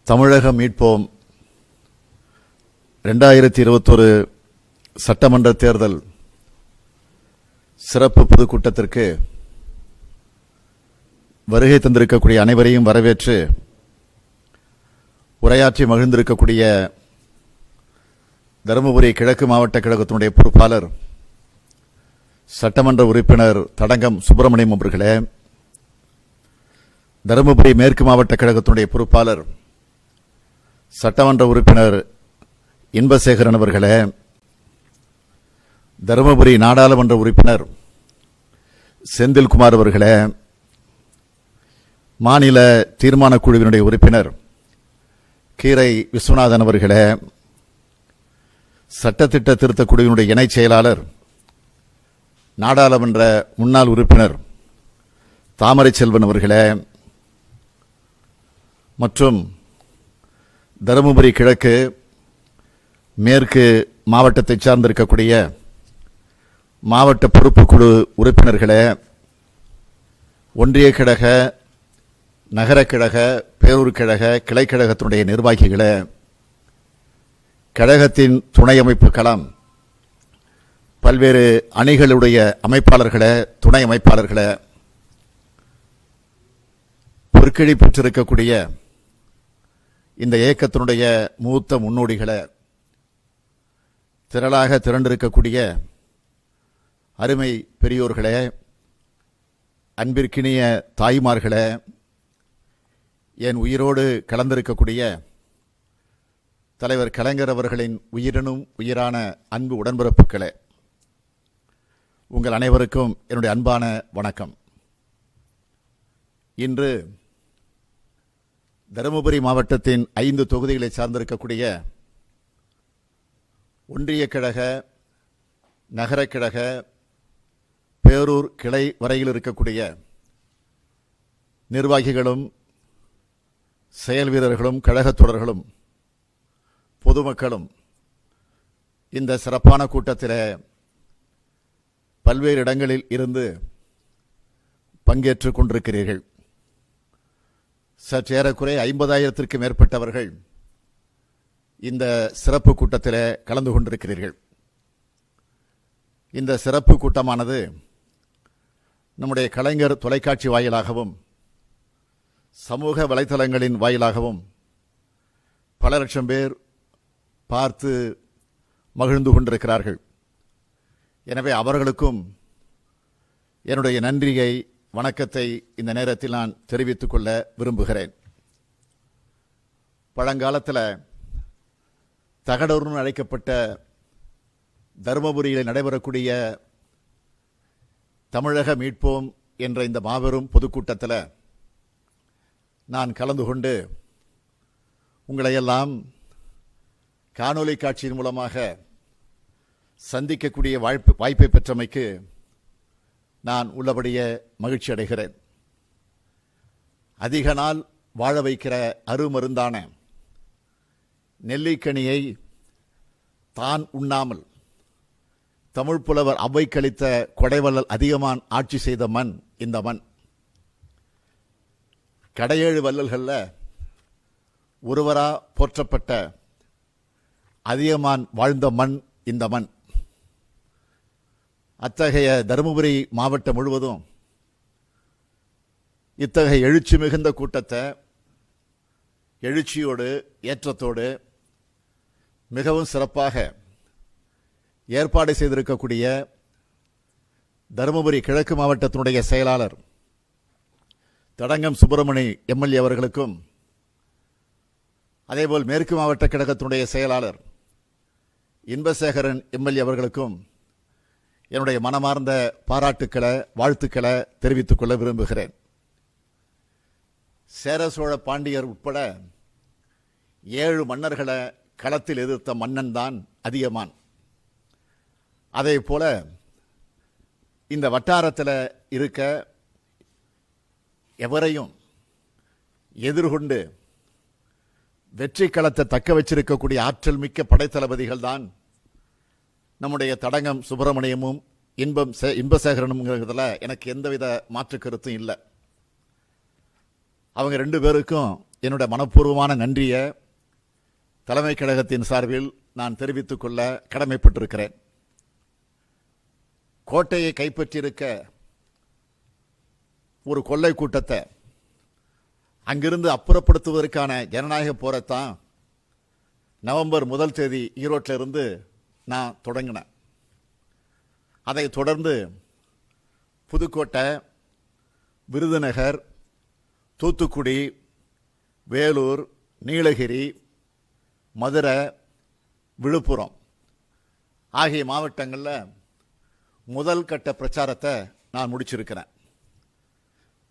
தமிழகம் மீட்போம் 2021 சட்டமன்ற தேர்தல் சிறப்பு பொதுக்கூட்டத்திற்கு வருகை தந்திருக்கக்கூடிய அனைவரையும் வரவேற்று உரையாற்றி மகிழ்ந்திருக்கக்கூடிய தருமபுரி கிழக்கு மாவட்ட கழகத்தினுடைய பொறுப்பாளர் சட்டமன்ற உறுப்பினர் தடங்கம் சுப்பிரமணியம் அவர்களே, தருமபுரி மேற்கு மாவட்ட கழகத்தினுடைய பொறுப்பாளர் சட்டமன்ற உறுப்பினர் இன்பசேகரன் அவர்களே, தருமபுரி நாடாளுமன்ற உறுப்பினர் செந்தில்குமார் அவர்களே, மாநில தீர்மான குழுவினுடைய உறுப்பினர் கீரை விஸ்வநாதன் அவர்களே, சட்டத்திட்ட திருத்த குழுவினுடைய இணைச் செயலாளர் நாடாளுமன்ற முன்னாள் உறுப்பினர் தாமரை செல்வன் அவர்களே, மற்றும் தருமபுரி கிழக்கு மேற்கு மாவட்டத்தை சார்ந்திருக்கக்கூடிய மாவட்ட பொறுப்புக்குழு உறுப்பினர்களே, ஒன்றிய கழக, நகர கழக, பேரூர் கழக, கிளைக்கழகத்தினுடைய நிர்வாகிகளே, கழகத்தின் துணை அமைப்பு களம் பல்வேறு அணிகளுடைய அமைப்பாளர்களே, துணை அமைப்பாளர்களே, பொற்கிழி பெற்றிருக்கக்கூடிய இந்த இயக்கத்தினுடைய மூத்த முன்னோடிகளை, திரளாக திரண்டிருக்கக்கூடிய அருமை பெரியோர்களே, அன்பிற்கினிய தாய்மார்களே, என் உயிரோடு கலந்திருக்கக்கூடிய தலைவர் கலைஞர் அவர்களின் உயிரினும் உயிரான அன்பு உடன்பிறப்புகளே, உங்கள் அனைவருக்கும் என்னுடைய அன்பான வணக்கம். இன்று தருமபுரி மாவட்டத்தின் 5 தொகுதிகளை சார்ந்திருக்கக்கூடிய ஒன்றிய கழக, நகர கழக, பேரூர் கிளை வரையில் இருக்கக்கூடிய நிர்வாகிகளும், செயல் வீரர்களும், கழகத் தொடர்களும், பொதுமக்களும் இந்த சிறப்பான கூட்டத்தில் பல்வேறு இடங்களில் இருந்து பங்கேற்றுக் கொண்டிருக்கிறீர்கள். சற்றேறக்குறை 50,000த்திற்கு மேற்பட்டவர்கள் இந்த சிறப்பு கூட்டத்தில் கலந்து கொண்டிருக்கிறீர்கள். இந்த சிறப்பு கூட்டமானது நம்முடைய கலைஞர் தொலைக்காட்சி வாயிலாகவும் சமூக வலைத்தளங்களின் வாயிலாகவும் பல லட்சம் பேர் பார்த்து மகிழ்ந்து கொண்டிருக்கிறார்கள். எனவே அவர்களுக்கும் என்னுடைய நன்றியை, வணக்கத்தை இந்த நேரத்தில் நான் தெரிவித்துக் கொள்ள விரும்புகிறேன். பழங்காலத்தில் தகடூர்னு அழைக்கப்பட்ட தருமபுரியில் நடைபெறக்கூடிய தமிழக மீட்போம் என்ற இந்த மாபெரும் பொதுக்கூட்டத்தில் நான் கலந்து கொண்டு உங்களையெல்லாம் காணொலி காட்சியின் மூலமாக சந்திக்கக்கூடிய வாய்ப்பை பெற்றமைக்கு நான் உள்ளபடியே மகிழ்ச்சி அடைகிறேன். அதிக நாள் வாழ வைக்கிற அருமருந்தான நெல்லிக்கனியை தான் உண்ணாமல் தமிழ் புலவர் அவ்வை கழித்த கொடைவள்ளல் அதிகமான் ஆட்சி செய்த மண் இந்த மண். கடையேழு வள்ளல்களில் ஒருவரா போற்றப்பட்ட அதிகமான் வாழ்ந்த மண் இந்த மண். அத்தகைய தருமபுரி மாவட்டம் முழுவதும் இத்தகைய எழுச்சி மிகுந்த கூட்டத்தை எழுச்சியோடு, ஏற்றத்தோடு மிகவும் சிறப்பாக ஏற்பாடு செய்திருக்கக்கூடிய தருமபுரி கிழக்கு மாவட்டத்தினுடைய செயலாளர் தடங்கம் சுப்பிரமணி எம்எல்ஏ அவர்களுக்கும், அதேபோல் மேற்கு மாவட்ட கழகத்தினுடைய செயலாளர் இன்பசேகரன் எம்எல்ஏ அவர்களுக்கும் என்னுடைய மனமார்ந்த பாராட்டுக்களை, வாழ்த்துக்களை தெரிவித்துக் கொள்ள விரும்புகிறேன். சேர சோழ பாண்டியர் உட்பட 7 மன்னர்களை களத்தில் எதிர்த்த மன்னன் தான் அதியமான். அதே போல இந்த வட்டாரத்தில் இருக்க எவரையும் எதிர்கொண்டு வெற்றி களத்தை தக்க வச்சிருக்கக்கூடிய ஆற்றல் மிக்க படைத்தளபதிகள் தான் நம்முடைய தடங்கம் சுப்பிரமணியமும் இன்பசேகரனுங்கிறதுல எனக்கு எந்தவித மாற்று கருத்தும் இல்லை. அவங்க 2 பேருக்கும் என்னுடைய மனப்பூர்வமான நன்றியை தலைமை கழகத்தின் சார்பில் நான் தெரிவித்துக் கொள்ள கடமைப்பட்டிருக்கிறேன். கோட்டையை கைப்பற்றியிருக்க ஒரு கொள்ளை கூட்டத்தை அங்கிருந்து அப்புறப்படுத்துவதற்கான ஜனநாயக போரைத்தான் நவம்பர் 1 தேதி ஈரோட்டில் இருந்து நான் தொடங்கினேன். அதை தொடர்ந்து புதுக்கோட்டை, விருதுநகர், தூத்துக்குடி, வேலூர், நீலகிரி, மதுரை, விழுப்புரம் ஆகிய மாவட்டங்களில் முதல் கட்ட பிரச்சாரத்தை நான் முடிச்சிருக்கிறேன்.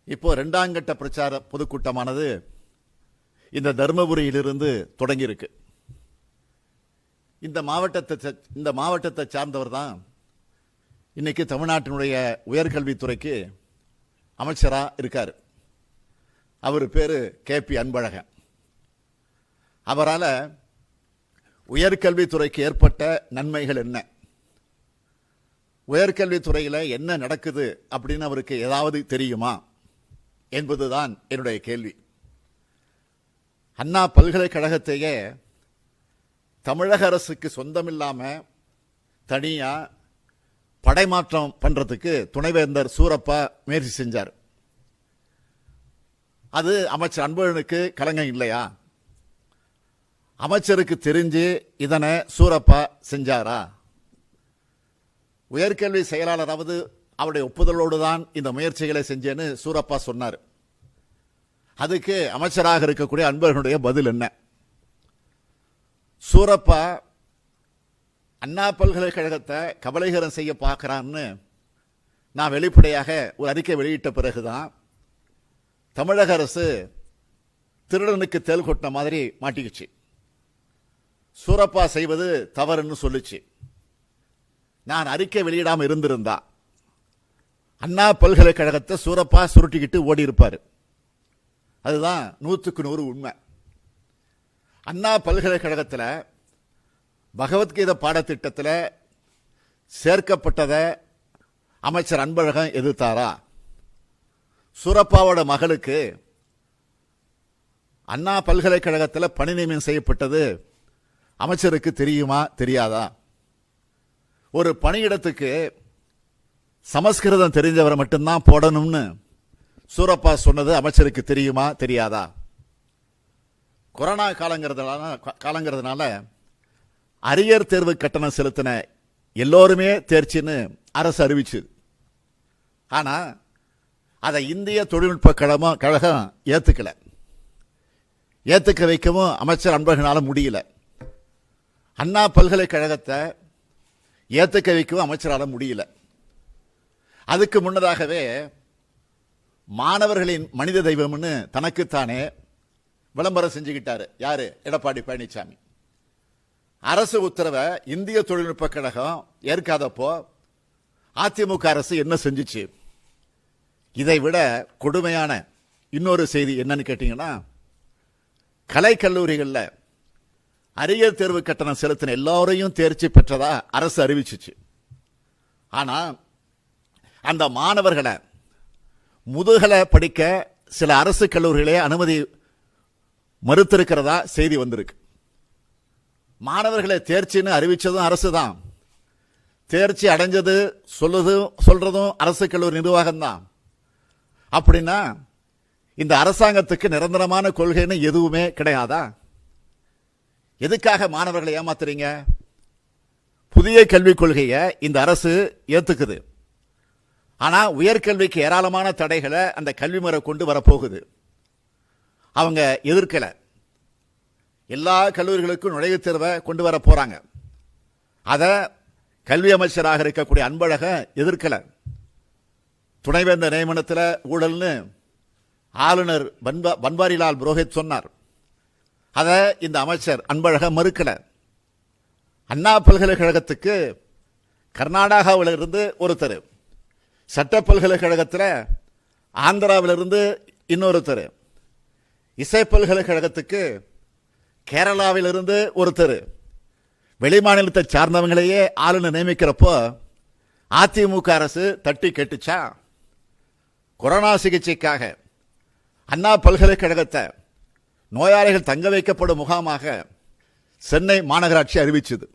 இப்போ 2ஆம் கட்ட பிரச்சார பொதுக்கூட்டமானது இந்த தருமபுரியிலிருந்து தொடங்கியிருக்கு. இந்த மாவட்டத்தை சார்ந்தவர் தான் இன்னைக்கு தமிழ்நாட்டினுடைய உயர்கல்வித்துறைக்கு அமைச்சராக இருக்கார். அவர் பேரு KP அன்பழகன். அவரால் உயர்கல்வித்துறைக்கு ஏற்பட்ட நன்மைகள் என்ன, உயர்கல்வித்துறையில் என்ன நடக்குது அப்படின்னு அவருக்கு ஏதாவது தெரியுமா என்பதுதான் என்னுடைய கேள்வி. அண்ணா பல்கலைக்கழகத்தையே தமிழக அரசுக்கு சொந்தமில்லாமல் தனியாக படைமாற்றம் பண்ணுறதுக்கு துணைவேந்தர் சூரப்பா முயற்சி செஞ்சார். அது அமைச்சர் அன்பழகனுக்கு கலங்கம் இல்லையா? அமைச்சருக்கு தெரிஞ்சு இதனை சூரப்பா செஞ்சாரா? உயர்கல்வி செயலாளராவது அவருடைய ஒப்புதலோடு தான் இந்த முயற்சிகளை செஞ்சேன்னு சூரப்பா சொன்னார். அதுக்கு அமைச்சராக இருக்கக்கூடிய அன்பழகனுடைய பதில் என்ன? சூரப்பா அண்ணா பல்கலைக்கழகத்தை கபலீகரம் செய்ய பார்க்கிறான்னு நான் வெளிப்படையாக ஒரு அறிக்கை வெளியிட்ட பிறகுதான் தமிழக அரசு திருடனுக்கு தேள் கொட்டின மாதிரி மாட்டிக்கிச்சு. சூரப்பா செய்வது தவறுன்னு சொல்லிச்சு. நான் அறிக்கை வெளியிடாமல் இருந்திருந்தா அண்ணா பல்கலைக்கழகத்தை சூரப்பா சுருட்டிக்கிட்டு ஓடி இருப்பார். அதுதான் 100க்கு 100 உண்மை. அண்ணா பல்கலைக்கழகத்தில் பகவத்கீதை பாடத்திட்டத்தில் சேர்க்கப்பட்டதை அமைச்சர் அன்பழகன் எதிர்த்தாரா? சூரப்பாவோட மகளுக்கு அண்ணா பல்கலைக்கழகத்தில் பணி நியமனம் செய்யப்பட்டது அமைச்சருக்கு தெரியுமா தெரியாதா? ஒரு பணியிடத்துக்கு சமஸ்கிருதம் தெரிஞ்சவரை மட்டும்தான் போடணும்னு சூரப்பா சொன்னது அமைச்சருக்கு தெரியுமா தெரியாதா? கொரோனா காலங்கிறதுனால அரியர் தேர்வு கட்டணம் செலுத்தின எல்லோருமே தேர்ச்சின்னு அரசு அறிவிச்சு. ஆனால் அதை இந்திய தொழில்நுட்ப கழகம் ஏற்றுக்கல. ஏற்றுக்க வைக்கவும் அமைச்சர் அன்பழகனால் முடியல. அண்ணா பல்கலைக்கழகத்தை ஏற்றுக்க வைக்கவும் அமைச்சரால் முடியல. அதுக்கு முன்னதாகவே மாணவர்களின் மனித தெய்வம்னு தனக்குத்தானே விளம்பரம் செஞ்சுக்கிட்டாரு. யாரு? எடப்பாடி பழனிசாமி. அரசு உத்தரவை இந்திய தொழில்நுட்ப கழகம் ஏற்காதப்போ அதிமுக அரசு என்ன செஞ்சிச்சு? இதை விட கொடுமையான இன்னொரு செய்தி என்னன்னு கேட்டீங்கன்னா, கலைக்கல்லூரிகளில் அரியர் தேர்வு கட்டணம் செலுத்தின எல்லாரையும் தேர்ச்சி பெற்றதா அரசு அறிவிச்சிச்சு. ஆனால் அந்த மாணவர்களை முதுகலை படிக்க சில அரசு கல்லூரிகளே அனுமதி மறுத்திருக்கிறதா செய்தி வந்திருக்கு. மாணவர்களை தேர்ச்சின்னு அறிவிச்சதும் அரசு தான், தேர்ச்சி அடைஞ்சது சொல்றதும் அரசு கல்லூரி நிர்வாகம் தான். அப்படின்னா இந்த அரசாங்கத்துக்கு நிரந்தரமான கொள்கைன்னு எதுவுமே கிடையாதா? எதுக்காக மாணவர்களை ஏமாத்துறீங்க? புதிய கல்விக் கொள்கையை இந்த அரசு ஏத்துக்குது. ஆனா உயர்கல்விக்கு ஏராளமான தடைகளை அந்த கல்வி முறை கொண்டு வரப்போகுது. அவங்க எதிர்க்கல. எல்லா கல்லூரிகளுக்கும் நுழைவுத் தேர்வை கொண்டு வர போறாங்க. அதை கல்வி அமைச்சராக இருக்கக்கூடிய அன்பழகன் எதிர்க்கல. துணைவேந்தர் நியமனத்தில் ஊழல்னு ஆளுநர் பன்வாரிலால் புரோஹித் சொன்னார். அதை இந்த அமைச்சர் அன்பழகன் மறுக்கல. அண்ணா பல்கலைக்கழகத்துக்கு கர்நாடகாவிலிருந்து ஒருத்தர், சட்ட பல்கலைக்கழகத்தில் ஆந்திராவிலிருந்து இன்னொருத்தர், இசை பல்கலைக்கழகத்துக்கு கேரளாவிலிருந்து ஒருத்தர், வெளிமாநிலத்தை சார்ந்தவங்களையே ஆளுநர் நியமிக்கிறப்போ அதிமுக அரசு தட்டி கேட்டுச்சா? கொரோனா சிகிச்சைக்காக அண்ணா பல்கலைக்கழகத்தை நோயாளிகள் தங்க வைக்கப்படும் முகாமாக சென்னை மாநகராட்சி அறிவிச்சது.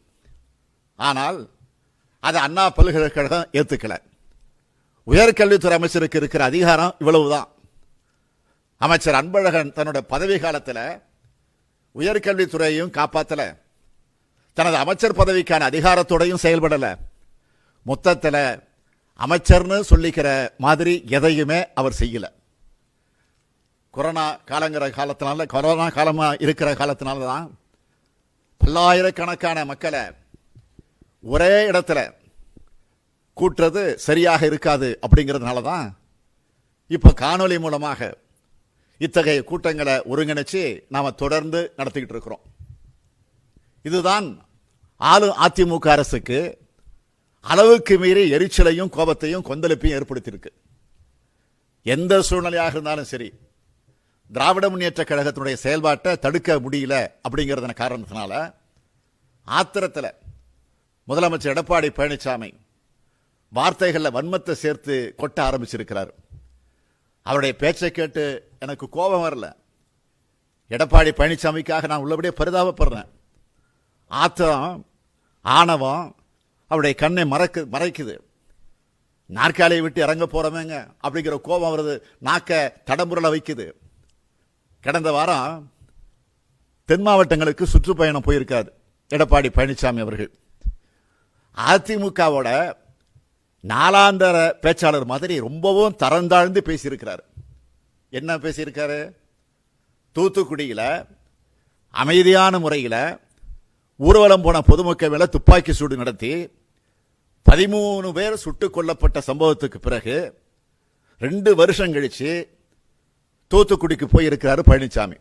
ஆனால் அதை அண்ணா பல்கலைக்கழகம் ஏத்துக்கல. உயர்கல்வித்துறை அமைச்சருக்கு இருக்கிற அதிகாரம் இவ்வளவுதான். அமைச்சர் அன்பழகன் தன்னுடைய பதவி காலத்தில் உயர்கல்வித்துறையையும் காப்பாற்றல, தனது அமைச்சர் பதவிக்கான அதிகாரத்தோடையும் செயல்படல. மொத்தத்தில் அமைச்சர்னு சொல்லிக்கிற மாதிரி எதையுமே அவர் செய்யல. கொரோனா காலமா இருக்கிற காலத்தினால தான் பல்லாயிரக்கணக்கான மக்களை ஒரே இடத்துல கூட்டுறது சரியாக இருக்காது. அப்படிங்கிறதுனால தான் இப்ப காணொலி மூலமாக இத்தகைய கூட்டங்களை ஒருங்கிணைச்சு நாம தொடர்ந்து நடத்திக்கிட்டு இருக்கிறோம். இதுதான் ஆளும் அதிமுக அரசுக்கு அளவுக்கு மீறி எரிச்சலையும் கோபத்தையும் கொந்தளிப்பையும் ஏற்படுத்தியிருக்கு. எந்த சூழ்நிலையாக இருந்தாலும் சரி, திராவிட முன்னேற்ற கழகத்தினுடைய செயல்பாட்டை தடுக்க முடியல அப்படிங்கிறத காரணத்தினால ஆத்திரத்தில் முதலமைச்சர் எடப்பாடி பழனிசாமி வார்த்தைகளில் வன்மத்தை சேர்த்து கொட்ட ஆரம்பிச்சிருக்கிறார். அவருடைய பேச்சை கேட்டு எனக்கு கோபம் வரல. எடப்பாடி பழனிசாமிக்காக நான் உள்ளபடியே பரிதாபப்படுறேன். ஆத்திரம், ஆணவம் அவருடைய கண்ணை மறைக்குது. நாற்காலியை விட்டு இறங்க போறவங்க அப்படிங்கிற கோபம் வருது, நாக்க தடம்புரல வைக்குது. கடந்த வாரம் தென் மாவட்டங்களுக்கு சுற்றுப்பயணம் போயிருக்காரு எடப்பாடி பழனிசாமி அவர்கள். அதிமுகவோட நாளாந்தர பேச்சாளர் மாதிரி ரொம்பவும் தரந்தாழ்ந்து பேசியிருக்கிறார். என்ன பேசியிருக்காரு? தூத்துக்குடியில் அமைதியான முறையில் ஊர்வலம் போன பொதுமக்கள் மேல துப்பாக்கி சூடு நடத்தி 13 பேர் சுட்டுக் கொல்லப்பட்ட சம்பவத்துக்கு பிறகு 2 வருஷம் கழிச்சு தூத்துக்குடிக்கு போயிருக்கிறாரு பழனிசாமி.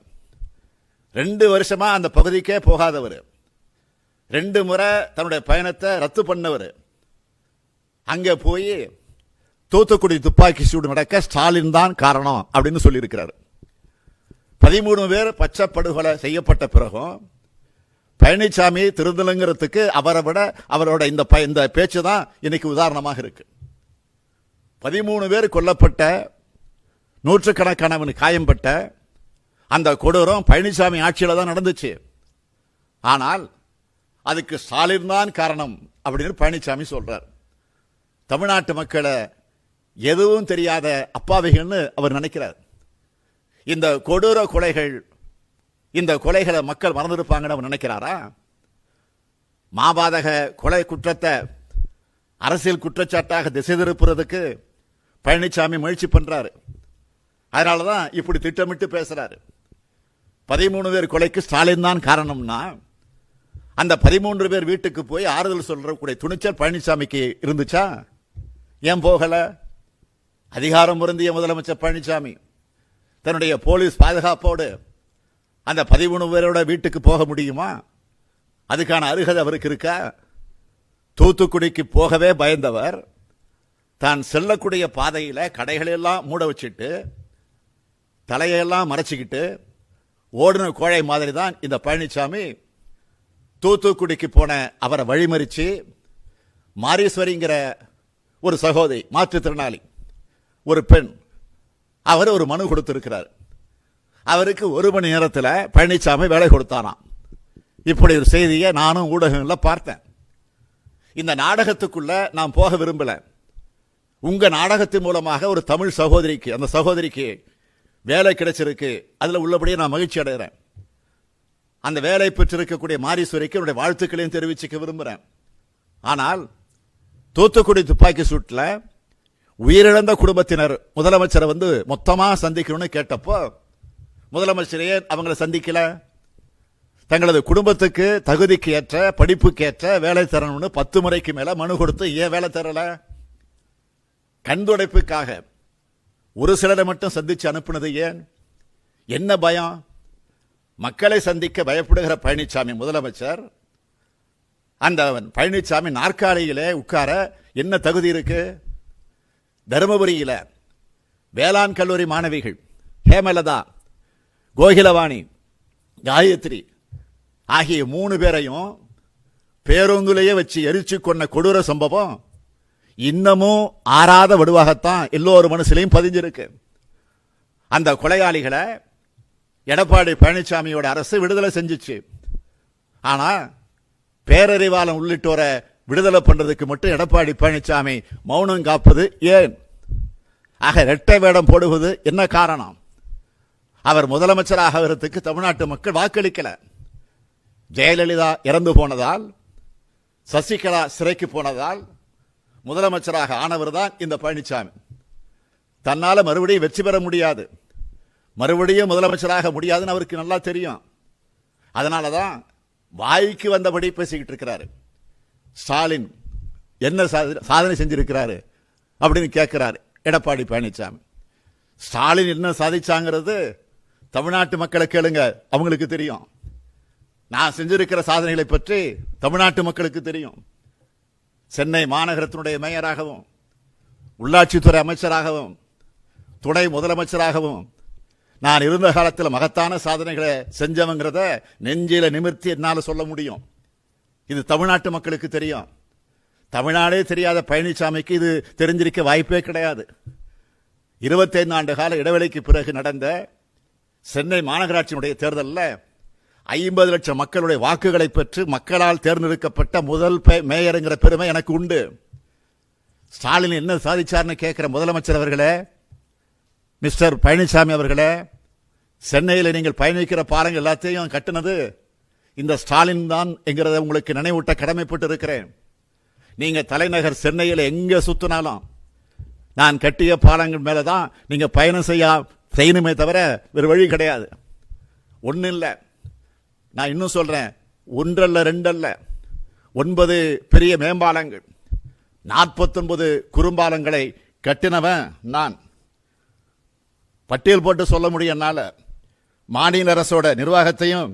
2 வருஷமா அந்த பகுதிக்கே போகாதவர், 2 முறை தன்னுடைய பயணத்தை ரத்து பண்ணவர், அங்க போய் தூத்துக்குடி துப்பாக்கி சூடு நடக்க ஸ்டாலின் தான் காரணம் அப்படின்னு சொல்லியிருக்கிறார். 13 பேர் பச்சை படுகொலை செய்யப்பட்ட பிறகும் பழனிசாமி திருந்தலங்கிறதுக்கு அவரை விட அவரோட இந்த பேச்சு தான் இன்னைக்கு உதாரணமாக இருக்கு. 13 பேர் கொல்லப்பட்ட, நூற்றுக்கணக்கானவன் காயம்பட்ட அந்த கொடூரம் பழனிசாமி ஆட்சியில் தான் நடந்துச்சு. ஆனால் அதுக்கு ஸ்டாலின் தான் காரணம் அப்படின்னு பழனிசாமி சொல்றார். தமிழ்நாட்டு மக்களை எதுவும் தெரியாத அப்பாவிகள்னு அவர் நினைக்கிறார். இந்த கொடூர கொலைகள், இந்த கொலைகளை மக்கள் மறந்திருப்பாங்கன்னு அவர் நினைக்கிறாரா? மாபாதக கொலை குற்றத்தை அரசியல் குற்றச்சாட்டாக திசை திருப்புறதுக்கு பழனிசாமி முயற்சி பண்றாரு. அதனாலதான் இப்படி திட்டமிட்டு பேசுறாரு. 13 பேர் கொலைக்கு ஸ்டாலின் தான் காரணம்னா அந்த 13 பேர் வீட்டுக்கு போய் ஆறுதல் சொல்றக்கூடிய துணிச்சல் பழனிசாமிக்கு இருந்துச்சா? ஏன் போகல? அதிகாரம் பொருந்திய முதலமைச்சர் பழனிசாமி தன்னுடைய போலீஸ் பாதுகாப்போடு அந்த 13 பேரோட வீட்டுக்கு போக முடியுமா? அதுக்கான அருகதை அவருக்கு இருக்கா? தூத்துக்குடிக்கு போகவே பயந்தவர் தான் செல்லக்கூடிய பாதையில கடைகளெல்லாம் மூட வச்சுட்டு தலையெல்லாம் மறைச்சிக்கிட்டு ஓடுன கோழை மாதிரி தான் இந்த பழனிசாமி தூத்துக்குடிக்கு போன அவரை வழிமறிச்சு மாரீஸ்வரிங்கிற ஒரு சகோதரி, மாற்றுத்திறனாளி ஒரு பெண், அவர் ஒரு மனு கொடுத்திருக்கிறார். அவருக்கு 1 மணி நேரத்தில் பழனிசாமி வேலை கொடுத்தாராம். இப்படி ஒரு செய்தியை நானும் ஊடகங்களில் பார்த்தேன். இந்த நாடகத்துக்குள்ள நான் போக விரும்பல. உங்க நாடகத்தின் மூலமாக ஒரு தமிழ் சகோதரிக்கு, அந்த சகோதரிக்கு வேலை கிடைச்சிருக்கு, அதுல உள்ளபடியே நான் மகிழ்ச்சி அடைகிறேன். அந்த வேலை பெற்றிருக்கக்கூடிய மாரீஸ்வரிக்கு என்னுடைய வாழ்த்துக்களையும் தெரிவிச்சுக்க விரும்புகிறேன். ஆனால் தூத்துக்குடி துப்பாக்கி சூட்டில் உயிரிழந்த குடும்பத்தினர் முதலமைச்சரை வந்து மொத்தமா சந்திக்கணும்னு கேட்டப்போ முதலமைச்சரையே அவங்களை சந்திக்கல. தங்களது குடும்பத்துக்கு தகுதிக்கு ஏற்ற, படிப்புக்கு ஏற்ற வேலை தரணும்னு 10 முறைக்கு மேல மனு கொடுத்து ஏன் வேலை தரல? கண்துடைப்புக்காக ஒரு சிலரை மட்டும் சந்திச்சு அனுப்புனது ஏன்? என்ன பயம்? மக்களை சந்திக்க பயப்படுகிற பழனிசாமி முதலமைச்சர், அந்த பழனிசாமி நாற்காலியிலே உட்கார என்ன தகுதி இருக்கு? தருமபுரியில வேளாண் கல்லூரி மாணவிகள் ஹேமலதா, கோகிலவாணி, காயத்ரி ஆகிய 3 பேரையும் பேருந்துலேயே வச்சு எரிச்சு கொண்ட கொடூர சம்பவம் இன்னமும் ஆறாத வடுவாகத்தான் எல்லோரும் மனசுலையும் பதிஞ்சிருக்கு. அந்த கொலையாளிகளை எடப்பாடி பழனிசாமியோட அரசு விடுதலை செஞ்சிச்சு. ஆனா பேரறிவாளன் உள்ளிட்டோரை விடுதலை பண்றதுக்கு மட்டும் எடப்பாடி பழனிசாமி மௌனம் காப்பது ஏன்? ஆக இரட்டை வேடம் போடுவது என்ன காரணம்? அவர் முதலமைச்சராக ஆகிறதுக்கு தமிழ்நாட்டு மக்கள் வாக்களிக்கல. ஜெயலலிதா இறந்து போனதால், சசிகலா சிறைக்கு போனதால் முதலமைச்சராக ஆனவர் தான் இந்த பழனிசாமி. தன்னால மறுபடியும் வெற்றி பெற முடியாது, மறுபடியும் முதலமைச்சராக முடியாதுன்னு அவருக்கு நல்லா தெரியும். அதனாலதான் வாய்க்கு வந்தபடி பேசிக்கிட்டு இருக்கிறாரு. ஸ்டாலின் என்ன சாதனை செஞ்சிருக்கிறாரு அப்படின்னு கேட்கிறாரு எடப்பாடி பழனிசாமி. ஸ்டாலின் என்ன சாதிச்சாங்கிறது தமிழ்நாட்டு மக்களை கேளுங்க, அவங்களுக்கு தெரியும். நான் செஞ்சிருக்கிற சாதனைகளை பற்றி தமிழ்நாட்டு மக்களுக்கு தெரியும். சென்னை மாநகரத்தினுடைய மேயராகவும், உள்ளாட்சித்துறை அமைச்சராகவும், துணை முதலமைச்சராகவும் நான் இருந்த காலத்தில் மகத்தான சாதனைகளை செஞ்சவங்கிறத நெஞ்சில நிமிர்த்தி என்னால் சொல்ல முடியும். இது தமிழ்நாட்டு மக்களுக்கு தெரியும். தமிழ்நாடே தெரியாத பழனிசாமிக்கு இது தெரிஞ்சிருக்க வாய்ப்பே கிடையாது. 25 ஆண்டு கால இடைவெளிக்கு பிறகு நடந்த சென்னை மாநகராட்சியினுடைய தேர்தலில் 50 லட்சம் மக்களுடைய வாக்குகளை பெற்று மக்களால் தேர்ந்தெடுக்கப்பட்ட முதல் மேயருங்கிற பெருமை எனக்கு உண்டு. ஸ்டாலின் என்ன சாதிச்சார்னு கேட்கிற முதலமைச்சர் அவர்களே, மிஸ்டர் பழனிசாமி அவர்களே, சென்னையில் நீங்கள் பயணிக்கிற பாலங்கள் எல்லாத்தையும் கட்டினது இந்த ஸ்டாலின் தான் என்கிறத உங்களுக்கு நினைவூட்ட கடமைப்பட்டு இருக்கிறேன். நீங்க தலைநகர் சென்னையில் எங்க சுத்தினாலும் நான் கட்டிய பாலங்கள் மேலதான் நீங்க பயணம் செய்யணுமே தவிர வேறு வழி கிடையாது. ஒன்னும் இல்லை, நான் இன்னும் சொல்றேன், ஒன்றல்ல ரெண்டல்ல 9 பெரிய மேம்பாலங்கள், 49 குறும்பாலங்களை கட்டினவன் நான். பட்டியல் போட்டு சொல்ல முடியும். என்னால மாநில அரசோட நிர்வாகத்தையும்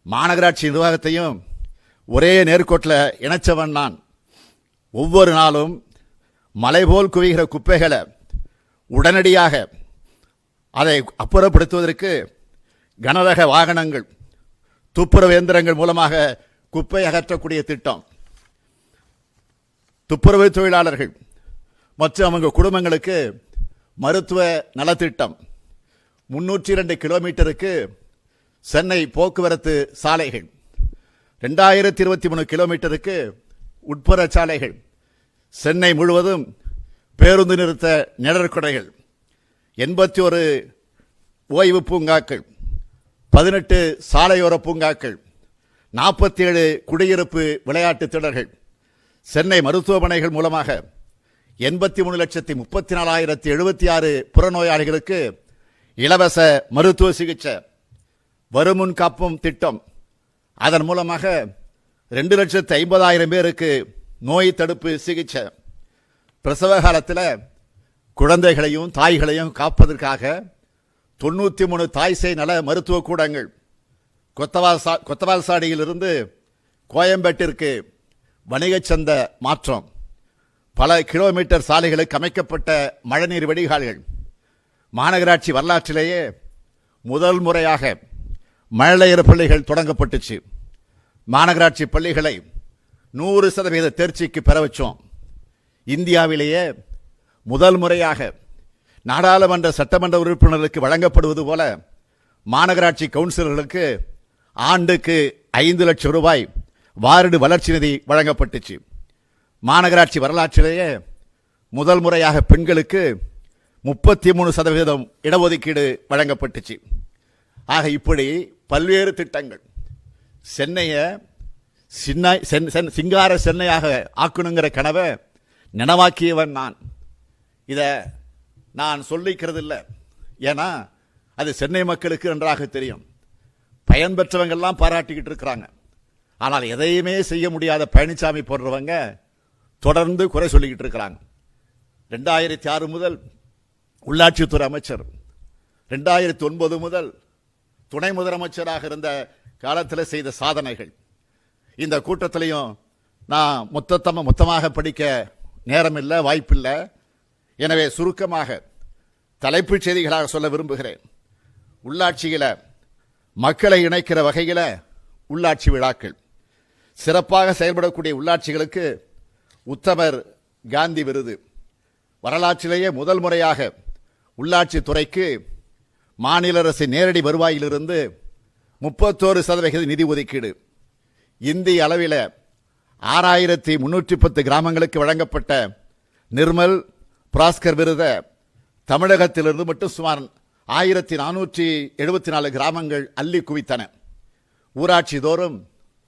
மாநகராட்சி நிர்வாகத்தையும் ஒரே நேர்கோட்டில் இணைச்சவன் நான். ஒவ்வொரு நாளும் மலை போல் குவிகிற குப்பைகளை உடனடியாக அதை அப்புறப்படுத்துவதற்கு கனரக வாகனங்கள், துப்புரவு இயந்திரங்கள் மூலமாக குப்பை அகற்றக்கூடிய திட்டம், துப்புரவு தொழிலாளர்கள் மற்றும் அவங்க குடும்பங்களுக்கு மருத்துவ நலத்திட்டம், 302 கிலோமீட்டருக்கு சென்னை போக்குவரத்து சாலைகள், 2023 கிலோமீட்டருக்கு உட்புற சாலைகள், சென்னை முழுவதும் பேருந்து நிறுத்த நிழற்குடைகள், 81 ஓய்வு பூங்காக்கள், 18 சாலையோர பூங்காக்கள், 47 குடியிருப்பு விளையாட்டு திடல்கள், சென்னை மருத்துவமனைகள் மூலமாக 83,34,076 புறநோயாளிகளுக்கு இலவச மருத்துவ சிகிச்சை, வருமுன் காப்பும் திட்டம், அதன் மூலமாக 2,50,000 பேருக்கு நோய் தடுப்பு சிகிச்சை, பிரசவ காலத்தில் குழந்தைகளையும் தாய்களையும் காப்பதற்காக 93 தாய் சேய் நல மருத்துவ கூடங்கள், கொத்தவால்சாடியிலிருந்து கோயம்பேட்டிற்கு வணிக சந்தை மாற்றம், பல கிலோமீட்டர் சாலைகளுக்கு அமைக்கப்பட்ட மழைநீர் வடிகால்கள், மாநகராட்சி வரலாற்றிலேயே முதல் முறையாக மழலையர் பள்ளிகள் தொடங்கப்பட்டுச்சு. மாநகராட்சி பள்ளிகளை 100% தேர்ச்சிக்கு பெற வச்சோம். இந்தியாவிலேயே முதல் முறையாக நாடாளுமன்ற சட்டமன்ற உறுப்பினர்களுக்கு வழங்கப்படுவது போல மாநகராட்சி கவுன்சிலர்களுக்கு ஆண்டுக்கு 5 லட்சம் ரூபாய் வார்டு வளர்ச்சி நிதி வழங்கப்பட்டுச்சு. மாநகராட்சி வரலாற்றிலேயே முதல் முறையாக பெண்களுக்கு 33% இடஒதுக்கீடு வழங்கப்பட்டுச்சு. ஆக இப்படி பல்வேறு திட்டங்கள் சென்னையை சிங்கார சென்னையாக ஆக்கணுங்கிற கனவை நினைவாக்கியவன் நான். இதை நான் சொல்லிக்கிறது இல்லை, ஏன்னா அது சென்னை மக்களுக்கு நன்றாக தெரியும். பயன்பெற்றவங்கெல்லாம் பாராட்டிக்கிட்டு இருக்கிறாங்க. ஆனால் எதையுமே செய்ய முடியாத பழனிசாமி போன்றவங்க தொடர்ந்து குறை சொல்லிக்கிட்டு இருக்கிறாங்க. 2006 முதல் உள்ளாட்சித்துறை அமைச்சர், 2009 முதல் துணை முதலமைச்சராக இருந்த காலத்தில் செய்த சாதனைகள், இந்த கூட்டத்திலையும் நான் மொத்தமாக படிக்க நேரம் இல்லை, வாய்ப்பில்லை. எனவே சுருக்கமாக தலைப்புச் செய்திகளாக சொல்ல விரும்புகிறேன். உள்ளாட்சியில மக்களை இணைக்கிற வகையில் உள்ளாட்சி விழாக்கள், சிறப்பாக செயல்படக்கூடிய உள்ளாட்சிகளுக்கு உத்தமர் காந்தி விருது, வரலாற்றிலேயே முதல் முறையாக உள்ளாட்சி துறைக்கு மாநில அரசின் நேரடி வருவாயிலிருந்து 31% நிதி ஒதுக்கீடு, இந்திய அளவில் 6310 கிராமங்களுக்கு வழங்கப்பட்ட நிர்மல் பிராஸ்கர் விருத தமிழகத்திலிருந்து மட்டும் சுமார் 1474 கிராமங்கள் அள்ளி குவித்தன. ஊராட்சி தோறும்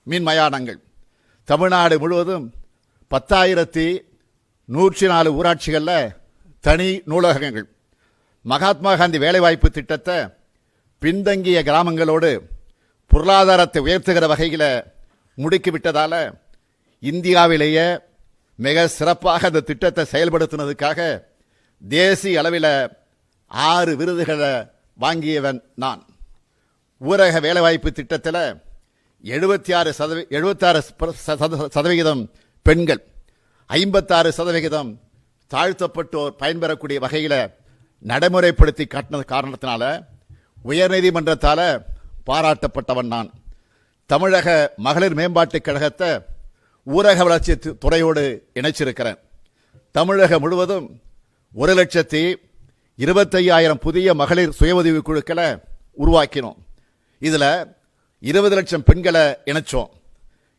மின் மயானங்கள். தமிழ்நாடு முழுவதும் 10,104 ஊராட்சிகளில் தனி நூலகங்கள். மகாத்மா காந்தி வேலைவாய்ப்பு திட்டத்தை பின்தங்கிய கிராமங்களோடு பொருளாதாரத்தை உயர்த்துகிற வகையில் முடுக்கிவிட்டதால இந்தியாவிலேயே மிக சிறப்பாக அந்த திட்டத்தை செயல்படுத்தினதுக்காக தேசிய அளவில் 6 விருதுகளை வாங்கியவன் நான். ஊரக வேலைவாய்ப்பு திட்டத்தில் 76% பெண்கள், 56% தாழ்த்தப்பட்டோர் பயன்பெறக்கூடிய வகையில் நடைமுறைப்படுத்தி காட்டினது காரணத்தினால உயர்நீதிமன்றத்தால் பாராட்டப்பட்டவன் நான். தமிழக மகளிர் மேம்பாட்டுக் கழகத்தை ஊரக வளர்ச்சி துறையோடு இணைச்சிருக்கிறேன். தமிழகம் முழுவதும் 1,25,000 புதிய மகளிர் சுய உதவி குழுக்களை உருவாக்கினோம். இதில் 20 லட்சம் பெண்களை இணைச்சோம்.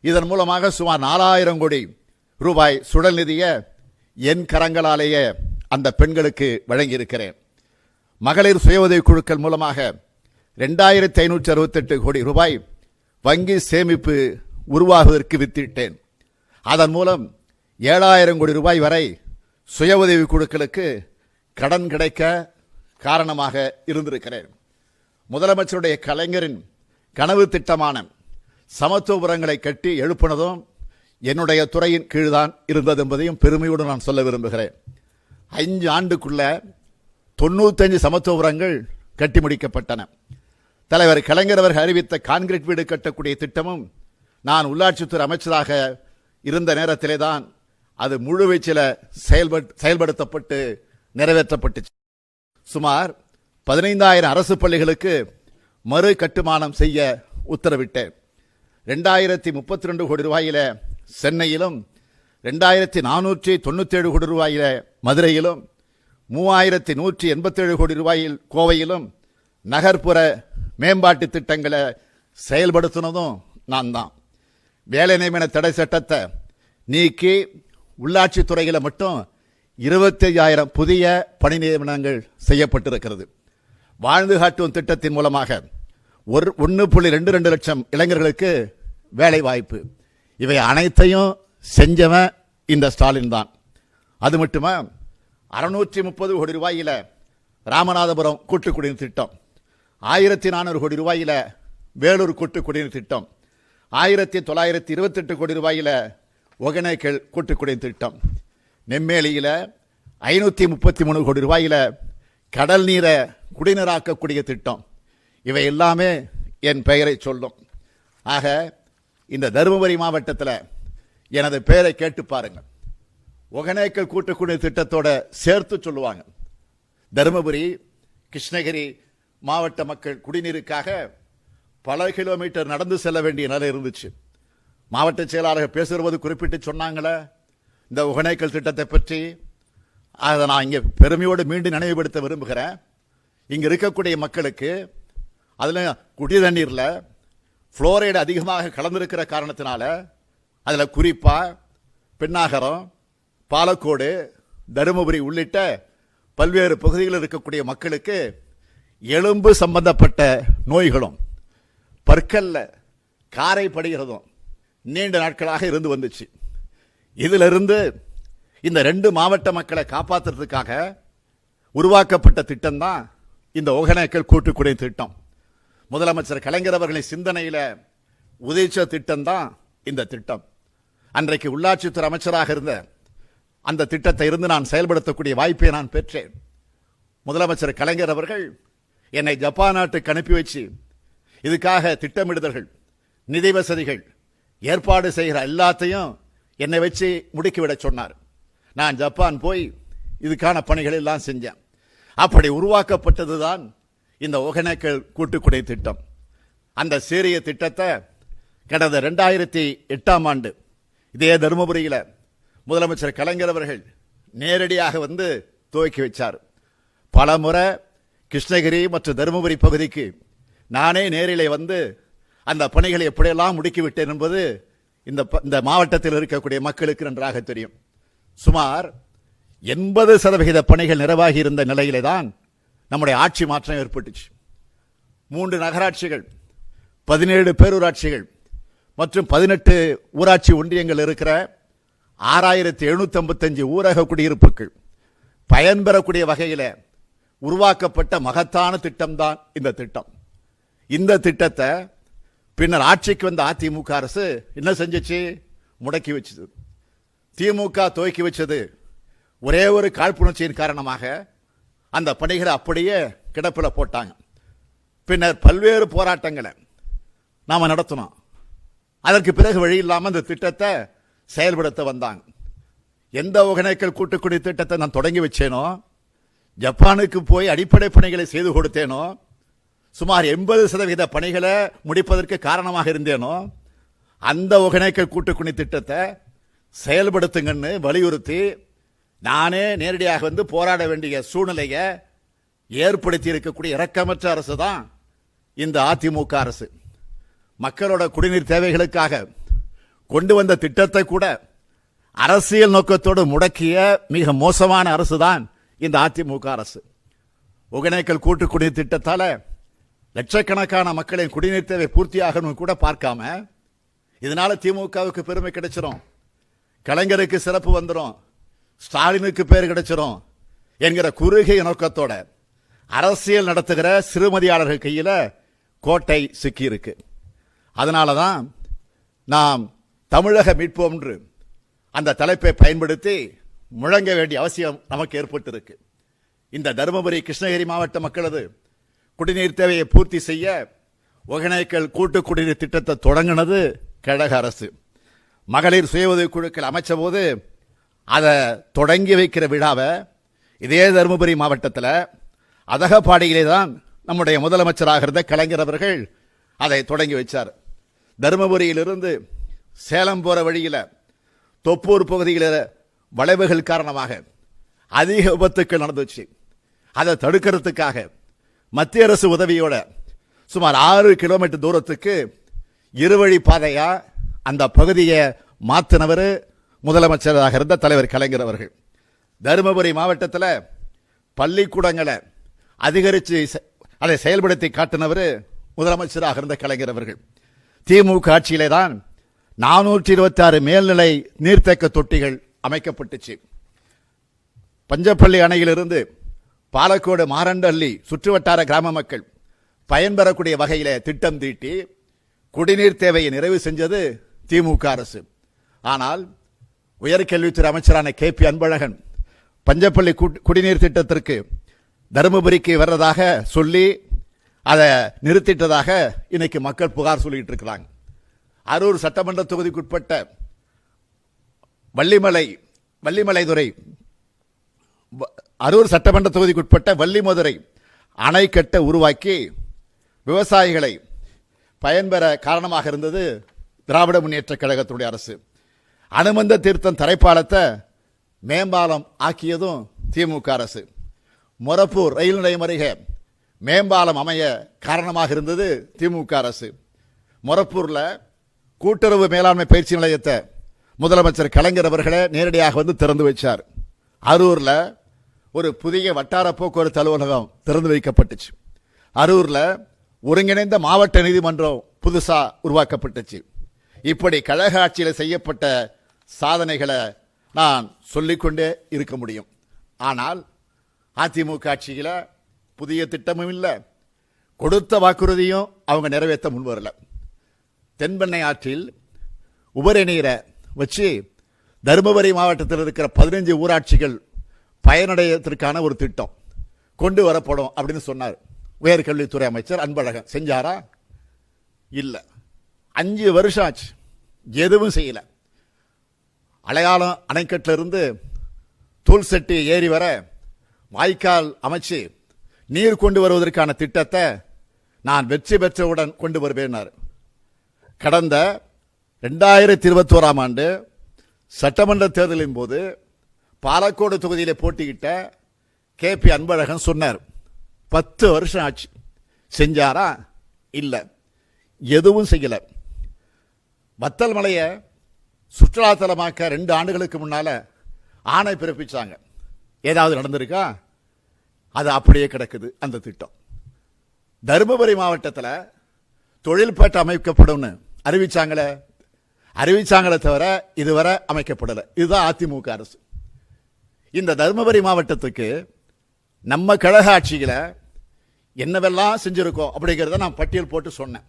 இதன் மூலமாக சுமார் 4,000 கோடி ரூபாய் சுழல் நிதியை என் கரங்களாலேயே அந்த பெண்களுக்கு வழங்கியிருக்கிறேன். மகளிர் சுய உதவி குழுக்கள் மூலமாக 2,568 கோடி ரூபாய் வங்கி சேமிப்பு உருவாகுவதற்கு வித்திட்டேன். அதன் மூலம் 7,000 கோடி ரூபாய் வரை சுய உதவி குழுக்களுக்கு கடன் கிடைக்க காரணமாக இருந்திருக்கிறேன். முதலமைச்சருடைய கலைஞரின் கனவு திட்டமான சமத்துவபுரங்களை கட்டி எழுப்பினதும் என்னுடைய துறையின் கீழ்தான் இருந்தது என்பதையும் பெருமையோடு நான் சொல்ல விரும்புகிறேன். 5 ஆண்டுக்குள்ள 95 சமத்துவபுரங்கள் கட்டி முடிக்கப்பட்டன. தலைவர் கலைஞர் அவர்கள் அறிவித்த கான்கிரீட் வீடு கட்டக்கூடிய திட்டமும் நான் உள்ளாட்சித்துறை அமைச்சராக இருந்த நேரத்திலே தான் அது முழுவீச்சில் செயல்படுத்தப்பட்டு நிறைவேற்றப்பட்டு சுமார் 15,000 அரசு பள்ளிகளுக்கு மறு கட்டுமானம் செய்ய உத்தரவிட்டேன். 2,032 கோடி ரூபாயில சென்னையிலும், 2,497 கோடி ரூபாயில மதுரையிலும், 3,187 கோடி ரூபாயில் கோவையிலும் நகர்ப்புற மேம்பாட்டு திட்டங்களை செயல்படுத்தினதும் நான் தான். வேலை நியமன தடை சட்டத்தை நீக்கி உள்ளாட்சி துறையில் மட்டும் 25,000 புதிய பணி நியமனங்கள் செய்யப்பட்டிருக்கிறது. வாழ்ந்து காட்டும் திட்டத்தின் மூலமாக 1.22 லட்சம் இளைஞர்களுக்கு வேலை வாய்ப்பு. இவை அனைத்தையும் செஞ்சவன் இந்த ஸ்டாலின் தான். அது மட்டுமா 630 கோடி ரூபாயில ராமநாதபுரம் கூட்டு குடிநீர் திட்டம், 1,400 கோடி ரூபாயில வேலூர் கூட்டு குடிநீர் திட்டம், 1,928 கோடி ரூபாயில ஒகேனக்கல் கூட்டு குடிநீர் திட்டம், நெம்மேலியில 533 கோடி ரூபாயில கடல் நீரை குடிநீராக்கக்கூடிய திட்டம். இவை எல்லாமே என் பெயரை சொல்லும். ஆக இந்த தருமபுரி மாவட்டத்தில் எனது பெயரை கேட்டு பாருங்க. ஒகேனக்கல் கூட்டு குடிநீர் திட்டத்தோட சேர்த்து சொல்லுவாங்க. தருமபுரி, கிருஷ்ணகிரி மாவட்ட மக்கள் குடிநீருக்காக பல கிலோமீட்டர் நடந்து செல்ல வேண்டிய நிலை இருந்துச்சு. மாவட்ட செயலாளர்கள் பேசுவது குறிப்பிட்டு சொன்னாங்களே இந்த ஒகேனக்கல் திட்டத்தை பற்றி. அதை நான் இங்கே பெருமையோடு மீண்டும் நினைவுபடுத்த விரும்புகிறேன். இங்கே இருக்கக்கூடிய மக்களுக்கு அதில் குடி தண்ணீரில் புளோரைடு அதிகமாக கலந்திருக்கிற காரணத்தினால அதில் குறிப்பாக பெண்ணாகரம், பாலக்கோடு, தருமபுரி உள்ளிட்ட பல்வேறு பகுதிகளில் இருக்கக்கூடிய மக்களுக்கு எலும்பு சம்பந்தப்பட்ட நோய்களும் பற்கல்ல காரை படுகிறதும் நீண்ட நாட்களாக இருந்து வந்துச்சு. இதிலிருந்து இந்த 2 மாவட்ட மக்களை காப்பாற்றுறதுக்காக உருவாக்கப்பட்ட திட்டம் தான் இந்த ஒகேனக்கல் கூட்டு குடிநீர் திட்டம். முதலமைச்சர் கலைஞர் அவர்களின் சிந்தனையில் உதவிச்ச திட்டம் தான் இந்த திட்டம். அன்றைக்கு உள்ளாட்சித்துறை அமைச்சராக இருந்த அந்த திட்டத்தை இருந்து நான் செயல்படுத்தக்கூடிய வாய்ப்பை நான் பெற்றேன். முதலமைச்சர் கலைஞர் அவர்கள் என்னை ஜப்பான் நாட்டுக்கு அனுப்பி வச்சு இதுக்காக திட்டமிடுதல்கள், நிதி வசதிகள் ஏற்பாடு செய்கிற எல்லாத்தையும் என்னை வச்சு முடுக்கிவிட சொன்னார். நான் ஜப்பான் போய் இதுக்கான பணிகள் எல்லாம் செஞ்சேன். அப்படி உருவாக்கப்பட்டதுதான் இந்த ஒகேனக்கல் கூட்டு குடிநீர் திட்டம். அந்த சீரிய திட்டத்தை கடந்த 2008ஆம் ஆண்டு இதே தருமபுரியில் முதலமைச்சர் கலைஞர் அவர்கள் நேரடியாக வந்து துவக்கி வச்சார். பல முறை கிருஷ்ணகிரி மற்றும் தருமபுரி பகுதிக்கு நானே நேரிலே வந்து அந்த பணிகளை எப்படியெல்லாம் முடுக்கிவிட்டேன் என்பது இந்த மாவட்டத்தில் இருக்கக்கூடிய மக்களுக்கு நன்றாக தெரியும். சுமார் 80% பணிகள் நிறைவாகி இருந்த நிலையிலே தான் நம்முடைய ஆட்சி மாற்றம் ஏற்பட்டுச்சு. 3 நகராட்சிகள், 17 பேரூராட்சிகள் மற்றும் 18 ஊராட்சி ஒன்றியங்கள் இருக்கிற 6755 ஊரக குடியிருப்புகள் பயன்பெறக்கூடிய வகையில் உருவாக்கப்பட்ட மகத்தான திட்டம்தான் இந்த திட்டம். இந்த திட்டத்தை பின்னர் ஆட்சிக்கு வந்த அதிமுக அரசு என்ன செஞ்சிச்சு? முடக்கி வச்சது. திமுக துவக்கி வச்சது ஒரே ஒரு காழ்ப்புணர்ச்சியின் காரணமாக அந்த பணிகளை அப்படியே கிடப்பில் போட்டாங்க. பின்னர் பல்வேறு போராட்டங்களை நாம நடத்தினோம். அதற்கு பிறகு வழி இல்லாமல் அந்த திட்டத்தை செயல்படுத்த வந்தாங்க. எந்த ஒகேனக்கல் கூட்டுக்குடி திட்டத்தை நான் தொடங்கி வச்சேனோ, ஜப்பானுக்கு போய் அடிப்படை பணிகளை செய்து கொடுத்தேனோ, சுமார் 80% பணிகளை முடிப்பதற்கு காரணமாக இருந்தேனோ, அந்த ஒகேனக்கல் கூட்டுக்குடி திட்டத்தை செயல்படுத்துங்கன்னு வலியுறுத்தி நானே நேரடியாக வந்து போராட வேண்டிய சூழ்நிலையை ஏற்படுத்தி இருக்கக்கூடிய இரக்கமற்ற அரசு தான் இந்த அதிமுக அரசு. மக்களோட குடிநீர் தேவைகளுக்காக கொண்டு வந்த திட்டத்தை கூட அரசியல் நோக்கத்தோடு முடக்கிய மிக மோசமான அரசு தான் இந்த அதிமுக அரசு. ஒகேனக்கல் கூட்டு குடிநீர் திட்டத்தால லட்சக்கணக்கான மக்களின் குடிநீர் தேவை பூர்த்தியாகணும் கூட பார்க்காம, இதனால திமுகவுக்கு பெருமை கிடைச்சிரும், கலைஞருக்கு சிறப்பு வந்துடும், ஸ்டாலினுக்கு பேர் கிடைச்சிரும் என்கிற குறுகிய நோக்கத்தோட அரசியல் நடத்துகிற சிறுமதியாளர்கள் கையில கோட்டை சிக்கி இருக்கு. அதனாலதான் நாம் தமிழக மீட்போம் என்று அந்த தலைப்பை பயன்படுத்தி முழங்க வேண்டிய அவசியம் நமக்கு ஏற்பட்டிருக்கு. இந்த தருமபுரி கிருஷ்ணகிரி மாவட்ட மக்களது குடிநீர் தேவையை பூர்த்தி செய்ய ஒகேனக்கல் கூட்டு குடிநீர் திட்டத்தை தொடங்கினது கழக அரசு. மகளிர் சுய உதவி குழுக்கள் அமைச்ச போது அதை தொடங்கி வைக்கிற விழாவை இதே தருமபுரி மாவட்டத்தில் அதகப்பாடியிலே தான் நம்முடைய முதலமைச்சராக இருந்த கலைஞர் அவர்கள் அதை தொடங்கி வச்சார். தருமபுரியிலிருந்து சேலம் போற வழியில் தொப்பூர் பகுதியில் வளைவுகள் காரணமாக அதிக விபத்துக்கள் நடந்துச்சு. அதை தடுக்கிறதுக்காக மத்திய அரசு உதவியோட சுமார் 6 கிலோமீட்டர் தூரத்துக்கு இருவழி பாதையா அந்த பகுதியை மாற்றினவர் முதலமைச்சராக இருந்த தலைவர் கலைஞர் அவர்கள். தருமபுரி மாவட்டத்தில் பள்ளிக்கூடங்களை அதிகரித்து அதை செயல்படுத்தி காட்டினவர் முதலமைச்சராக இருந்த கலைஞர் அவர்கள். திமுக ஆட்சியிலே தான் 426 மேல்நிலை நீர்த்தேக்க தொட்டிகள் அமைக்கப்பட்டுச்சு. பஞ்சப்பள்ளி அணையிலிருந்து பாலக்கோடு மாரண்டள்ளி சுற்றுவட்டார கிராம மக்கள் பயன்பெறக்கூடிய வகையில திட்டம் தீட்டி குடிநீர் தேவையை நிறைவு செஞ்சது திமுக அரசு. ஆனால் உயர்கல்வித்துறை அமைச்சரான KP அன்பழகன் பஞ்சப்பள்ளி குடிநீர் திட்டத்திற்கு தருமபுரிக்கு வர்றதாக சொல்லி அதை நிறுத்திட்டதாக இன்னைக்கு மக்கள் புகார் சொல்லிட்டு இருக்கிறாங்க. அரூர் சட்டமன்ற தொகுதிக்குட்பட்ட வள்ளிமலைதுறை அரூர் சட்டமன்ற தொகுதிக்குட்பட்ட வள்ளிமதுரை அணைக்கட்டை உருவாக்கி விவசாயிகளை பயன்பெற காரணமாக இருந்தது திராவிட முன்னேற்ற கழகத்துடைய அரசு. அனுமந்த தீர்த்தம் தரைப்பாலத்தை மேம்பாலம் ஆக்கியதும் திமுக அரசு. மொரப்பூர் ரயில் நிலையம் அருகே மேம்பாலம் அமைய காரணமாக இருந்தது திமுக அரசு. மொரப்பூர்ல கூட்டுறவு மேலாண்மை பயிற்சி நிலையத்தை முதலமைச்சர் கலைஞர் அவர்களே நேரடியாக வந்து திறந்து வைச்சார். அரூர்ல ஒரு புதிய வட்டார போக்குவரத்து அலுவலகம் திறந்து வைக்கப்பட்டுச்சு. அரூர்ல ஒருங்கிணைந்த மாவட்ட நீதிமன்றம் புதுசா உருவாக்கப்பட்டுச்சு. இப்படி கழக ஆட்சியில் செய்யப்பட்ட சாதனைகளை நான் சொல்லிக்கொண்டே இருக்க முடியும். ஆனால் அதிமுக ஆட்சியில புதிய திட்டமும் இல்லை, கொடுத்த வாக்குறுதியும் அவங்க நிறைவேற்ற முன்வரல. தென்பெண்ணை ஆற்றில் உபரி நீரை வச்சு தருமபுரி மாவட்டத்தில் இருக்கிற 15 ஊராட்சிகள் பயனடைவதற்கான ஒரு திட்டம் கொண்டு வரப்படும் அப்படின்னு சொன்னார் உயர்கல்வித்துறை அமைச்சர் அன்பழகன். செஞ்சாரா? இல்லை. 5 வருஷம் ஆச்சு, எதுவும் செய்யல. அடையாளம் அணைக்கட்டிலிருந்து தூள்செட்டி ஏரி வர வாய்க்கால் அமைச்சு நீர் கொண்டு வருவதற்கான திட்டத்தை நான் வெற்றி பெற்றவுடன் கொண்டு வருவேன். கடந்த 2021ஆம் ஆண்டு சட்டமன்ற தேர்தலின் போது பாலக்கோடு தொகுதியில் போட்டியிட்ட KP அன்பழகன் சொன்னார், 10 வருஷம் ஆச்சு. செஞ்சாரா? இல்லை, எதுவும் செய்யல. வத்தல் மலையை சுற்றுலாத்தலமாக்க 2 ஆண்டுகளுக்கு முன்னால ஆணை பிறப்பிச்சாங்க. ஏதாவது நடந்திருக்கா? அது அப்படியே கிடக்குது அந்த திட்டம். தருமபுரி மாவட்டத்தில் தொழில்பேட்டை அமைக்கப்படும் அறிவிச்சாங்களே தவிர இதுவரை அமைக்கப்படலை. இதுதான் அதிமுக அரசு. இந்த தருமபுரி மாவட்டத்துக்கு நம்ம கழக ஆட்சியில் என்னவெல்லாம் செஞ்சிருக்கோம் அப்படிங்கிறத நான் பட்டியல் போட்டு சொன்னேன்.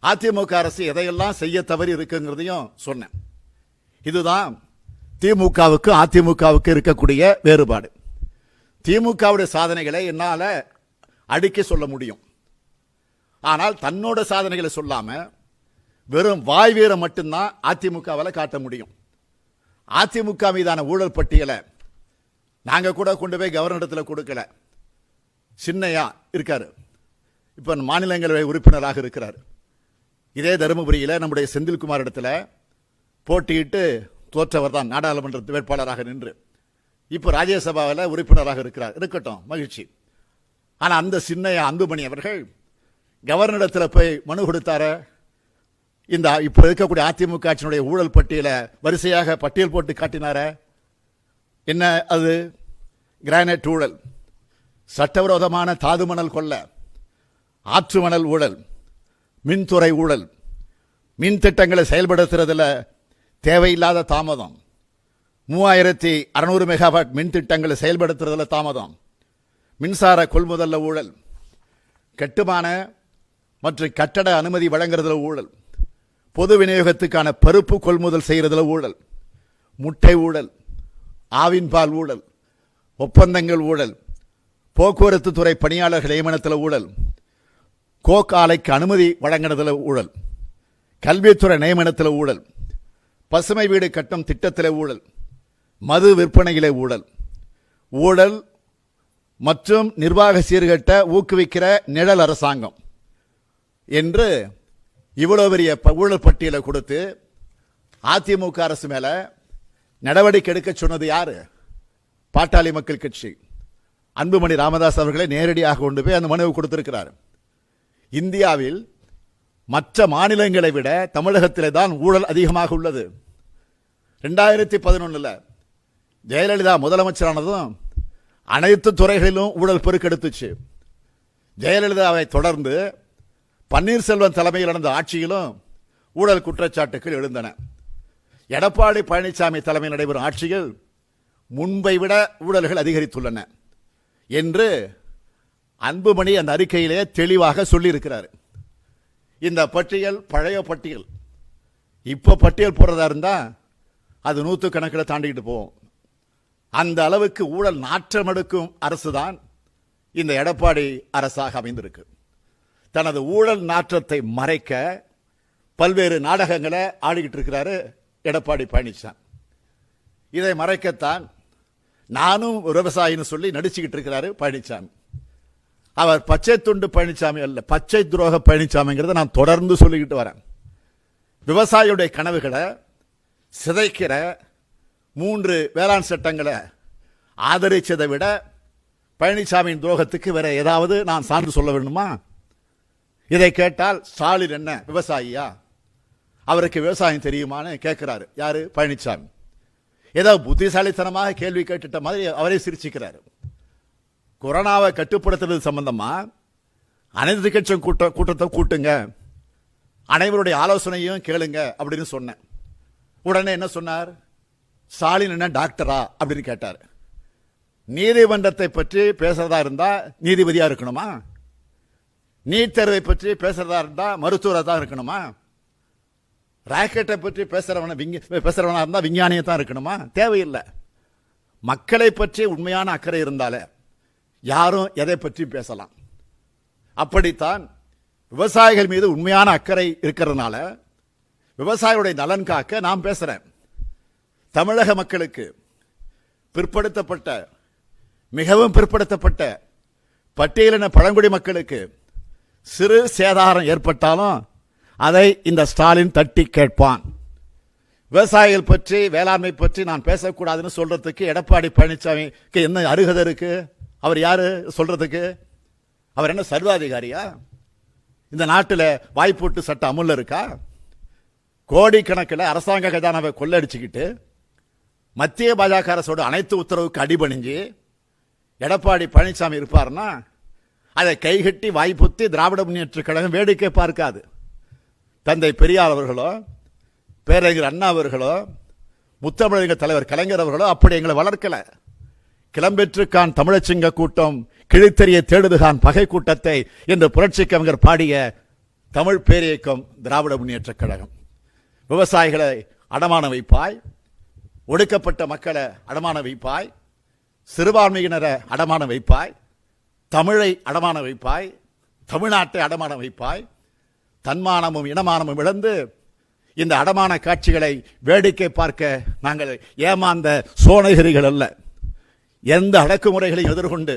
அதிமுக அரசு எதையெல்லாம் செய்ய தவறி இருக்குங்கிறதையும் சொன்னேன். இதுதான் திமுகவுக்கு அதிமுகவுக்கு இருக்கக்கூடிய வேறுபாடு. திமுகவுடைய சாதனைகளை என்னால் அடுக்கி சொல்ல முடியும். ஆனால் தன்னோட சாதனைகளை சொல்லாம வெறும் வாய் வீரம் மட்டும்தான் அதிமுகவால் காட்ட முடியும். அதிமுக மீதான ஊழல் பட்டியலை நாங்க கூட கொண்டு போய் கவர்னரிடத்தில் கொடுக்கல. சின்னையா இருக்காரு, இப்ப மாநிலங்களவை உறுப்பினராக இருக்கிறார். இதே தருமபுரியில் நம்முடைய செந்தில்குமார் இடத்துல போட்டியிட்டு தோற்றவர் தான் நாடாளுமன்ற வேட்பாளராக நின்று இப்போ ராஜ்யசபாவில் உறுப்பினராக இருக்கிறார். இருக்கட்டும், மகிழ்ச்சி. ஆனால் அந்த சின்னையா அன்புமணி அவர்கள் கவர்னரிடத்தில் போய் மனு கொடுத்தார. இந்த இப்போ இருக்கக்கூடிய அதிமுக ஆட்சியினுடைய ஊழல் பட்டியலை வரிசையாக பட்டியல் போட்டு காட்டினார. என்ன அது? கிரானைட் ஊழல், சட்டவிரோதமான தாதுமணல் கொள்ளை, ஆற்று மணல் ஊழல், மின்துறை ஊழல், மின் திட்டங்களை செயல்படுத்துறதுல தேவையில்லாத தாமதம், 3600 மெகாவாட் மின் திட்டங்களை செயல்படுத்துறதுல தாமதம், மின்சார கொள்முதல்ல ஊழல், கட்டுமான மற்றும் கட்டட அனுமதி வழங்குறதுல ஊழல், பொது விநியோகத்துக்கான பருப்பு கொள்முதல் செய்யறதுல ஊழல், முட்டை ஊழல், ஆவின் பால் ஊழல், ஒப்பந்தங்கள் ஊழல், போக்குவரத்து துறை பணியாளர்கள் நியமனத்தில் ஊழல், கோக் ஆலைக்கு அனுமதி வழங்கினதுல ஊழல், கல்வித்துறை நியமனத்தில் ஊழல், பசுமை வீடு கட்டும் திட்டத்தில் ஊழல், மது விற்பனையிலே ஊழல், ஊழல் மற்றும் நிர்வாக சீர்கட்ட ஊக்குவிக்கிற நிழல் அரசாங்கம் என்று இவ்வளவு பெரிய ஊழல் பட்டியலை கொடுத்து அதிமுக அரசு மேல நடவடிக்கை எடுக்க சொன்னது யாரு? பாட்டாளி மக்கள் கட்சி. அன்புமணி ராமதாஸ் அவர்களை நேரடியாக கொண்டு போய் அந்த மனுவை கொடுத்திருக்கிறார். இந்தியாவில் மற்ற மாநிலங்களை விட தமிழகத்திலே தான் ஊழல் அதிகமாக உள்ளது. 2011 ஜெயலலிதா முதலமைச்சரானதும் அனைத்து துறைகளிலும் ஊழல் பெருக்கெடுத்துச்சு. ஜெயலலிதாவை தொடர்ந்து பன்னீர்செல்வம் தலைமையில் நடந்த ஆட்சியிலும் ஊழல் குற்றச்சாட்டுகள் எழுந்தன. எடப்பாடி பழனிசாமி தலைமையில் நடைபெறும் ஆட்சியில் முன்பை விட ஊழல்கள் அதிகரித்துள்ளன என்று அன்புமணி அந்த அறிக்கையிலே தெளிவாக சொல்லியிருக்கிறார். இந்த பட்டியல் பழைய பட்டியல். இப்ப பட்டியல் போடுறதா இருந்தா அது 100 கணக்கில் தாண்டிக்கிட்டு போகும். அந்த அளவுக்கு ஊழல் நாற்றம் எடுக்கும் அரசுதான் இந்த எடப்பாடி அரசாக அமைந்திருக்கு. தனது ஊழல் நாற்றத்தை மறைக்க பல்வேறு நாடகங்களை ஆடிக்கிட்டு இருக்கிறாரு எடப்பாடி பழனிசாமி. இதை மறைக்கத்தான் நானும் விவசாயின்னு சொல்லி நடிச்சுக்கிட்டு இருக்கிறாரு பழனிசாமி. அவர் பச்சை துண்டு பழனிசாமி அல்ல, பச்சை துரோக பழனிசாமிங்கிறத நான் தொடர்ந்து சொல்லிக்கிட்டு வரேன். விவசாயியுடைய கனவுகளை சிதைக்கிற 3 வேளாண் சட்டங்களை ஆதரிச்சதை விட பழனிசாமியின் துரோகத்துக்கு வேற ஏதாவது நான் சான்று சொல்ல வேண்டுமா? இதை கேட்டால் ஸ்டாலின் என்ன விவசாயியா? அவருக்கு விவசாயம் தெரியுமான்னு கேட்கிறாரு. யாரு? பழனிசாமி. ஏதோ புத்திசாலித்தனமாக கேள்வி கேட்டுட்ட மாதிரி அவரே சிரிச்சுக்கிறாரு. கொரோனாவை கட்டுப்படுத்துறது சம்பந்தமா அனைத்து கட்சி கூட்டத்தை கூட்டுங்க, அனைவருடைய ஆலோசனையும் கேளுங்க அப்படின்னு சொன்னேன். உடனே என்ன சொன்னார்? ஸ்டாலின் என்ன டாக்டரா அப்படின்னு கேட்டார். நீதிமன்றத்தை பற்றி பேசுறதா இருந்தா நீதிபதியா இருக்கணுமா? நீட் தேர்வை பற்றி பேசுறதா இருந்தா மருத்துவராக தான் இருக்கணுமா? ராக்கெட்டை பற்றி பேசுறவனா இருந்தா விஞ்ஞானியை தான் இருக்கணுமா? தேவையில்லை. மக்களை பற்றி உண்மையான அக்கறை இருந்தாலே யாரும் எதை பற்றி பேசலாம். அப்படித்தான் விவசாயிகள் மீது உண்மையான அக்கறை இருக்கிறதுனால விவசாயிகளுடைய நலன் காக்க நான் பேசுறேன். தமிழக மக்களுக்கு பிற்படுத்தப்பட்ட, மிகவும் பிற்படுத்தப்பட்ட பட்டியலின பழங்குடி மக்களுக்கு சிறு சேதாரம் ஏற்பட்டாலும் அதை இந்த ஸ்டாலின் தட்டி கேட்பான். விவசாயிகள் பற்றி, வேளாண்மை பற்றி நான் பேசக்கூடாதுன்னு சொல்றதுக்கு எடப்பாடி பழனிசாமிக்கு என்ன அருகதை இருக்கு? அவர் யாரு சொல்றதுக்கு? அவர் என்ன சர்வாதிகாரியா? இந்த நாட்டில் வாய்ப்பூட்டு சட்டம் அமுல்ல இருக்கா? கோடிக்கணக்கில் அரசாங்க கஜானாவை கொள்ளடிச்சுக்கிட்டு மத்திய பாஜக அரசோட அனைத்து உத்தரவுக்கு அடிபணிஞ்சு எடப்பாடி பழனிசாமி இருப்பார்னா அதை கைகட்டி வாய்ப்புத்தி திராவிட முன்னேற்ற கழகம் வேடிக்கை பார்க்காது. தந்தை பெரியார் அவர்களோ, பேரறிஞர் அண்ணா அவர்களோ, முத்தமிழக தலைவர் கலைஞர் அவர்களோ அப்படி எங்களை வளர்க்கல. கிளம்பெற்றுக்கான் தமிழச்சிங்க கூட்டம், கிழித்தெறிய தேடுதுகான் பகை கூட்டத்தை என்று புரட்சி கவிஞர் பாடிய தமிழ் பேரியக்கம் திராவிட முன்னேற்ற கழகம். விவசாயிகளை அடமான வைப்பாய், ஒடுக்கப்பட்ட மக்களை அடமான வைப்பாய், சிறுபான்மையினரை அடமான வைப்பாய், தமிழை அடமான வைப்பாய், தமிழ்நாட்டை அடமான வைப்பாய். தன்மானமும் இனமானமும் இழந்து இந்த அடமான காட்சிகளை வேடிக்கை பார்க்க நாங்கள் ஏமாந்த சோனகிரிகள் அல்ல. எந்த அடக்குமுறைகளையும் எதிர்கொண்டு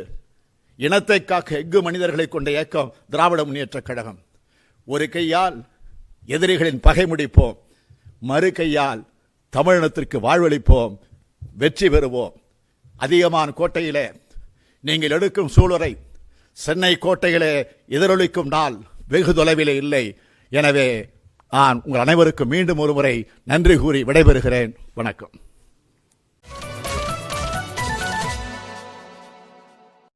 இனத்தை காக்க எஃகு மனிதர்களை கொண்ட இயக்கம் திராவிட முன்னேற்ற கழகம். ஒரு கையால் எதிரிகளின் பகை முடிப்போம், மறு கையால் தமிழினத்திற்கு வாழ்வளிப்போம், வெற்றி பெறுவோம். அதிகமான கோட்டையிலே நீங்கள் எடுக்கும் சூளுரை சென்னை கோட்டையிலே எதிரொலிக்கும் நாள் வெகு தொலைவிலே இல்லை. எனவே நான் உங்கள் அனைவருக்கும் மீண்டும் ஒரு முறை நன்றி கூறி விடைபெறுகிறேன். வணக்கம்.